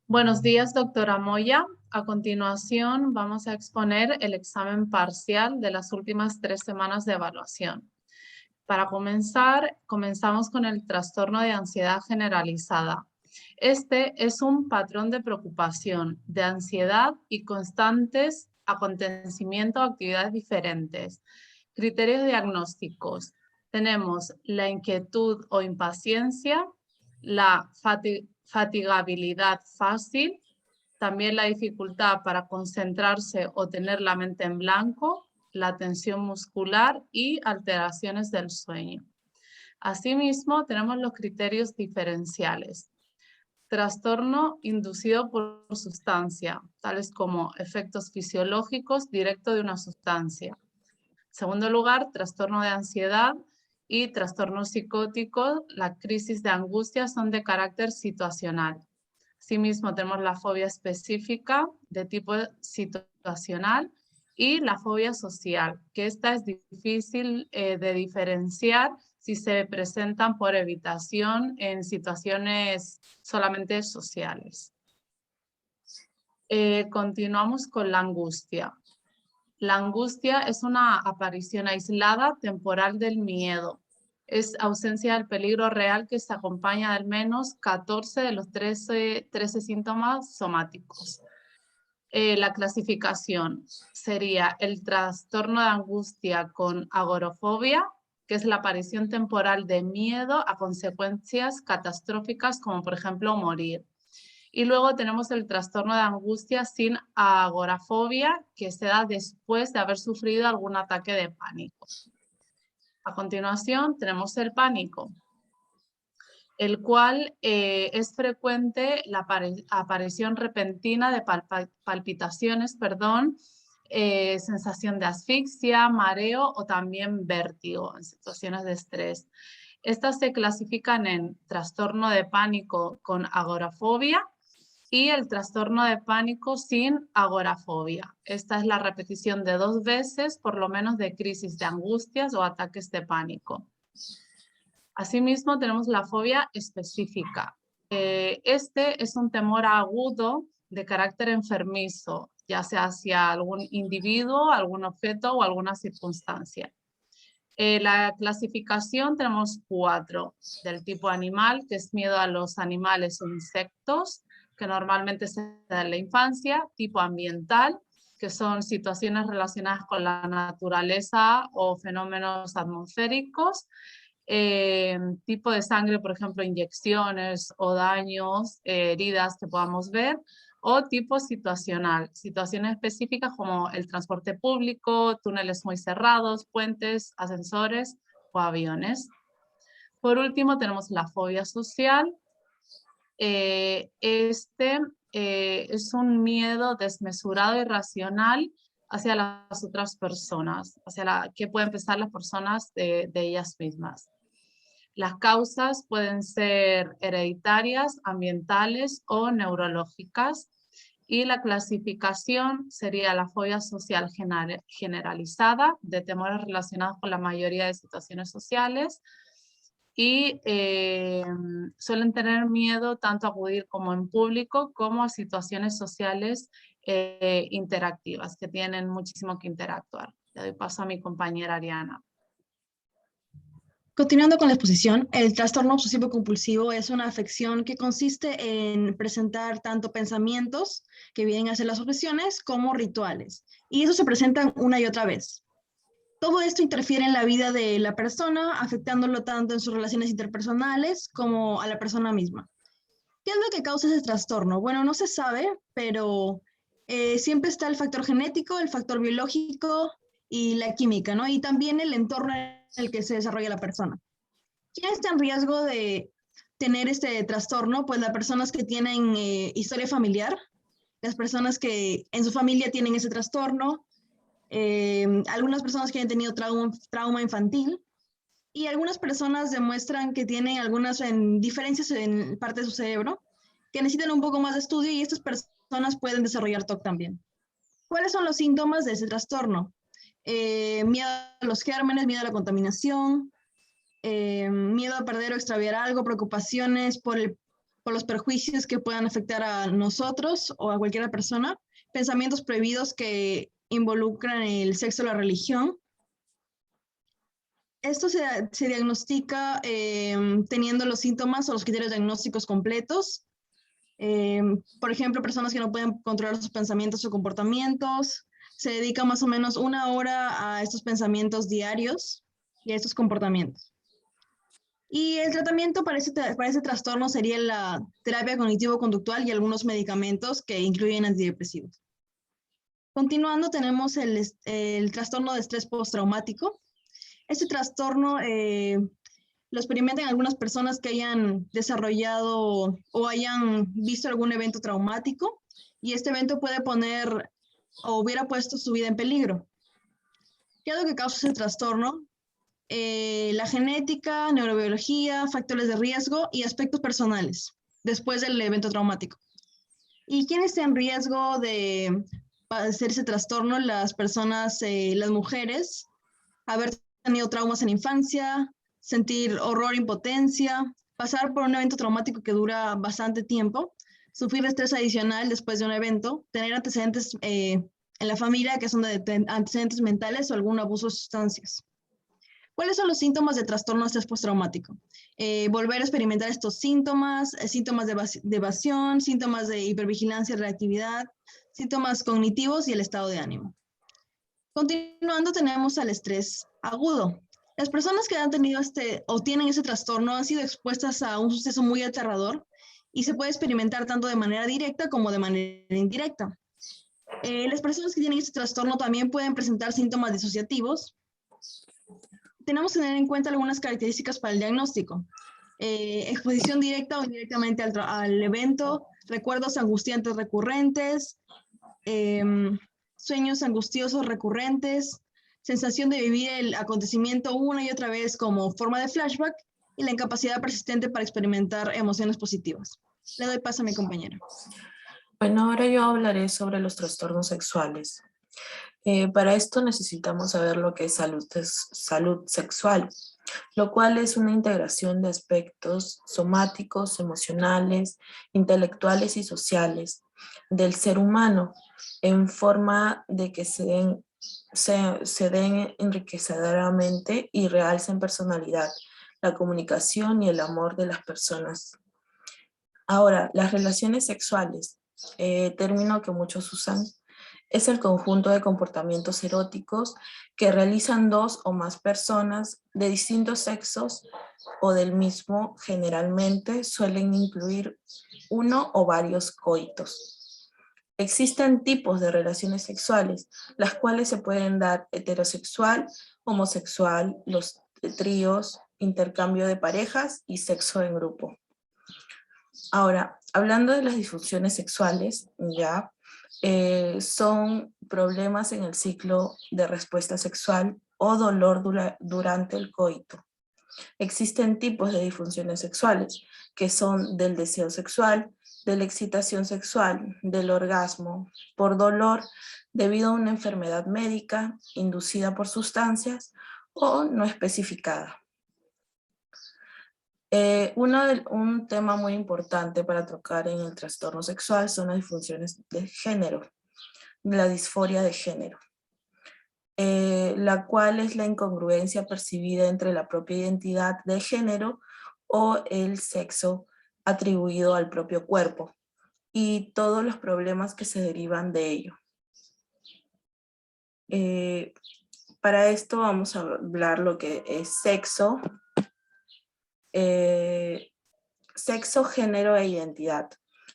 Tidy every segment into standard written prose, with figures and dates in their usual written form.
Buenos días, doctora Moya. A continuación, vamos a exponer el examen parcial de las últimas 3 semanas de evaluación. Para comenzar, comenzamos con el trastorno de ansiedad generalizada. Este es un patrón de preocupación, de ansiedad y constantes acontecimientos o actividades diferentes. Criterios diagnósticos. Tenemos la inquietud o impaciencia, la fatigabilidad fácil, también la dificultad para concentrarse o tener la mente en blanco, la tensión muscular y alteraciones del sueño. Asimismo, tenemos los criterios diferenciales. Trastorno inducido por sustancia, tales como efectos fisiológicos directos de una sustancia. En segundo lugar, trastorno de ansiedad y trastorno psicótico, la crisis de angustia son de carácter situacional. Asimismo, tenemos la fobia específica de tipo situacional y la fobia social, que esta es difícil de diferenciar si se presentan por evitación en situaciones solamente sociales. Continuamos con la angustia. La angustia es una aparición aislada temporal del miedo. Es ausencia del peligro real que se acompaña de al menos 14 de los 13 síntomas somáticos. La clasificación sería el trastorno de angustia con agorafobia, que es la aparición temporal de miedo a consecuencias catastróficas como por ejemplo morir. Y luego tenemos el trastorno de angustia sin agorafobia, que se da después de haber sufrido algún ataque de pánico. A continuación tenemos el pánico, el cual es frecuente la aparición repentina de palpitaciones, sensación de asfixia, mareo o también vértigo en situaciones de estrés. Estas se clasifican en trastorno de pánico con agorafobia y el trastorno de pánico sin agorafobia. Esta es la repetición de 2 veces, por lo menos, de crisis de angustias o ataques de pánico. Asimismo, tenemos la fobia específica. Este es un temor agudo de carácter enfermizo, ya sea hacia algún individuo, algún objeto o alguna circunstancia. La clasificación tenemos 4, del tipo animal, que es miedo a los animales o insectos, que normalmente se da en la infancia; tipo ambiental, que son situaciones relacionadas con la naturaleza o fenómenos atmosféricos; tipo de sangre, por ejemplo, inyecciones o daños, heridas que podamos ver; o tipo situacional, situaciones específicas como el transporte público, túneles muy cerrados, puentes, ascensores o aviones. Por último, tenemos la fobia social. Es un miedo desmesurado e irracional hacia las otras personas, que pueden pensar las personas de ellas mismas. Las causas pueden ser hereditarias, ambientales o neurológicas. Y la clasificación sería la fobia social generalizada, de temores relacionados con la mayoría de situaciones sociales. Y suelen tener miedo tanto a acudir como en público como a situaciones sociales interactivas, que tienen muchísimo que interactuar. Le doy paso a mi compañera Ariana. Continuando con la exposición, el trastorno obsesivo compulsivo es una afección que consiste en presentar tanto pensamientos que vienen a ser las obsesiones como rituales, y eso se presentan una y otra vez. Todo esto interfiere en la vida de la persona, afectándolo tanto en sus relaciones interpersonales como a la persona misma. ¿Qué es lo que causa ese trastorno? Bueno, no se sabe, pero siempre está el factor genético, el factor biológico y la química, ¿no? Y también el entorno en el que se desarrolla la persona. ¿Quién está en riesgo de tener este trastorno? Pues las personas que tienen historia familiar, las personas que en su familia tienen ese trastorno, algunas personas que han tenido trauma infantil, y algunas personas demuestran que tienen algunas diferencias en parte de su cerebro que necesitan un poco más de estudio, y estas personas pueden desarrollar TOC también. ¿Cuáles son los síntomas de ese trastorno? Miedo a los gérmenes, miedo a la contaminación, miedo a perder o extraviar algo, preocupaciones por el por los perjuicios que puedan afectar a nosotros o a cualquier persona, pensamientos prohibidos que involucran el sexo o la religión. Esto se diagnostica teniendo los síntomas o los criterios diagnósticos completos. Por ejemplo, personas que no pueden controlar sus pensamientos o comportamientos. Se dedica más o menos 1 hora a estos pensamientos diarios y a estos comportamientos. Y el tratamiento para ese trastorno sería la terapia cognitivo-conductual y algunos medicamentos que incluyen antidepresivos. Continuando, tenemos el trastorno de estrés postraumático. Este trastorno lo experimentan algunas personas que hayan desarrollado o hayan visto algún evento traumático y este evento puede poner o hubiera puesto su vida en peligro. ¿Qué es lo que causa ese trastorno? La genética, neurobiología, factores de riesgo y aspectos personales después del evento traumático. ¿Y quién está en riesgo de padecer ese trastorno? Las personas, las mujeres, haber tenido traumas en infancia, sentir horror, impotencia, pasar por un evento traumático que dura bastante tiempo, sufrir estrés adicional después de un evento, tener antecedentes en la familia que son de antecedentes mentales o algún abuso de sustancias. ¿Cuáles son los síntomas de trastorno de estrés postraumático? Volver a experimentar estos síntomas, síntomas de evasión, síntomas de hipervigilancia y reactividad, síntomas cognitivos y el estado de ánimo. Continuando, tenemos al estrés agudo. Las personas que han tenido o tienen ese trastorno han sido expuestas a un suceso muy aterrador y se puede experimentar tanto de manera directa como de manera indirecta. Las personas que tienen este trastorno también pueden presentar síntomas disociativos. Tenemos que tener en cuenta algunas características para el diagnóstico. Exposición directa o indirectamente al evento, recuerdos angustiantes recurrentes, sueños angustiosos recurrentes, sensación de vivir el acontecimiento una y otra vez como forma de flashback y la incapacidad persistente para experimentar emociones positivas. Le doy paso a mi compañera. Bueno, ahora yo hablaré sobre los trastornos sexuales. Para esto necesitamos saber lo que es salud sexual, lo cual es una integración de aspectos somáticos, emocionales, intelectuales y sociales del ser humano en forma de que se den enriquecedoramente y realcen personalidad, la comunicación y el amor de las personas. Ahora, las relaciones sexuales, término que muchos usan, es el conjunto de comportamientos eróticos que realizan dos o más personas de distintos sexos o del mismo. Generalmente suelen incluir uno o varios coitos. Existen tipos de relaciones sexuales, las cuales se pueden dar heterosexual, homosexual, los tríos, intercambio de parejas y sexo en grupo. Ahora, hablando de las disfunciones sexuales, ya, son problemas en el ciclo de respuesta sexual o dolor durante el coito. Existen tipos de disfunciones sexuales que son del deseo sexual, de la excitación sexual, del orgasmo, por dolor debido a una enfermedad médica inducida por sustancias o no especificada. Un tema muy importante para tocar en el trastorno sexual son las disfunciones de género, la disforia de género, la cual es la incongruencia percibida entre la propia identidad de género o el sexo atribuido al propio cuerpo y todos los problemas que se derivan de ello. Para esto vamos a hablar lo que es sexo, sexo, género e identidad,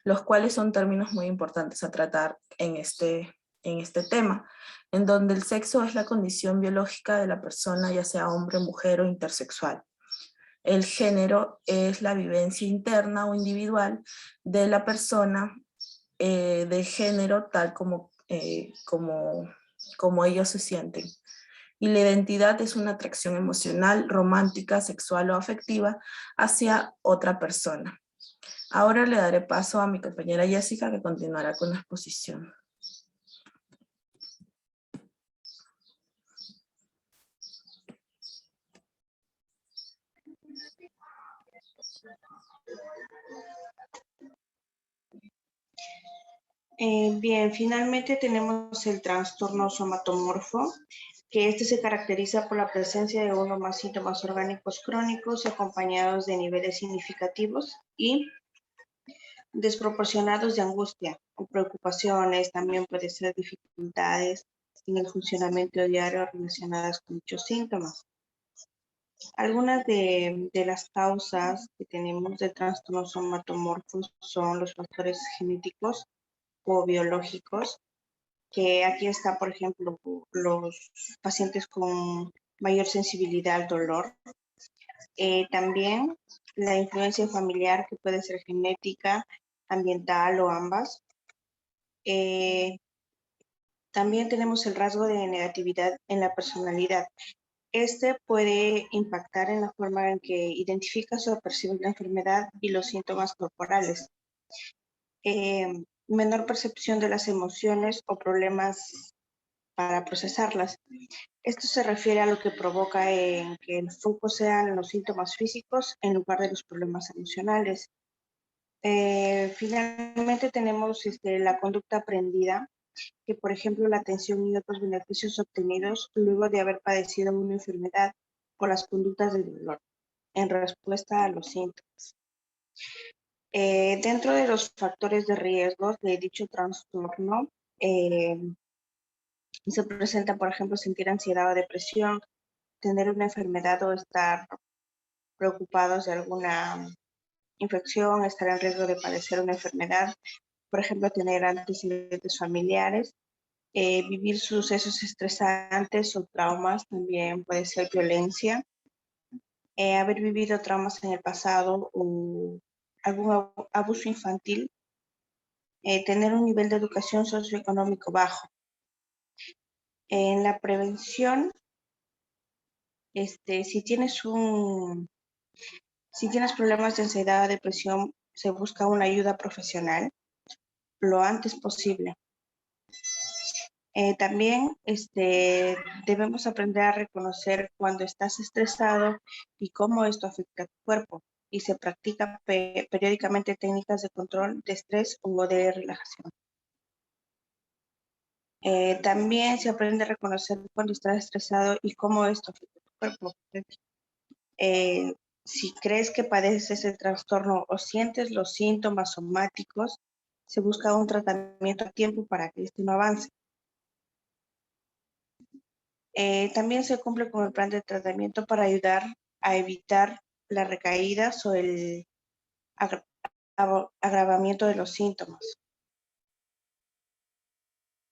los cuales son términos muy importantes a tratar en este tema, en donde el sexo es la condición biológica de la persona, ya sea hombre, mujer o intersexual. El género es la vivencia interna o individual de la persona de género tal como ellos se sienten. Y la identidad es una atracción emocional, romántica, sexual o afectiva hacia otra persona. Ahora le daré paso a mi compañera Jessica, que continuará con la exposición. Bien, finalmente tenemos el trastorno somatomorfo, que este se caracteriza por la presencia de uno o más síntomas orgánicos crónicos acompañados de niveles significativos y desproporcionados de angustia o preocupaciones, también puede ser dificultades en el funcionamiento diario relacionadas con dichos síntomas. Algunas de las causas que tenemos de trastorno somatomorfo son los factores genéticos o biológicos, que aquí está, por ejemplo, los pacientes con mayor sensibilidad al dolor. También la influencia familiar, que puede ser genética, ambiental o ambas. También tenemos el rasgo de negatividad en la personalidad. Este puede impactar en la forma en que identificas o percibes la enfermedad y los síntomas corporales. Menor percepción de las emociones o problemas para procesarlas. Esto se refiere a lo que provoca en que el foco sean los síntomas físicos en lugar de los problemas emocionales. Finalmente tenemos la conducta aprendida, que por ejemplo la atención y otros beneficios obtenidos luego de haber padecido una enfermedad por las conductas de dolor en respuesta a los síntomas. Dentro de los factores de riesgo de dicho trastorno, se presenta, por ejemplo, sentir ansiedad o depresión, tener una enfermedad o estar preocupados de alguna infección, estar en riesgo de padecer una enfermedad, por ejemplo, tener antecedentes familiares, vivir sucesos estresantes o traumas, también puede ser violencia, haber vivido traumas en el pasado o algún abuso infantil, tener un nivel de educación socioeconómico bajo. En la prevención, si tienes problemas de ansiedad o depresión, se busca una ayuda profesional lo antes posible. También debemos aprender a reconocer cuando estás estresado y cómo esto afecta a tu cuerpo. Y se practica periódicamente técnicas de control de estrés o de relajación. También se aprende a reconocer cuando estás estresado y cómo esto afecta a tu cuerpo. Si crees que padeces el trastorno o sientes los síntomas somáticos, se busca un tratamiento a tiempo para que este no avance. También se cumple con el plan de tratamiento para ayudar a evitar las recaídas o el agravamiento de los síntomas.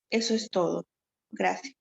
Eso es todo. Gracias.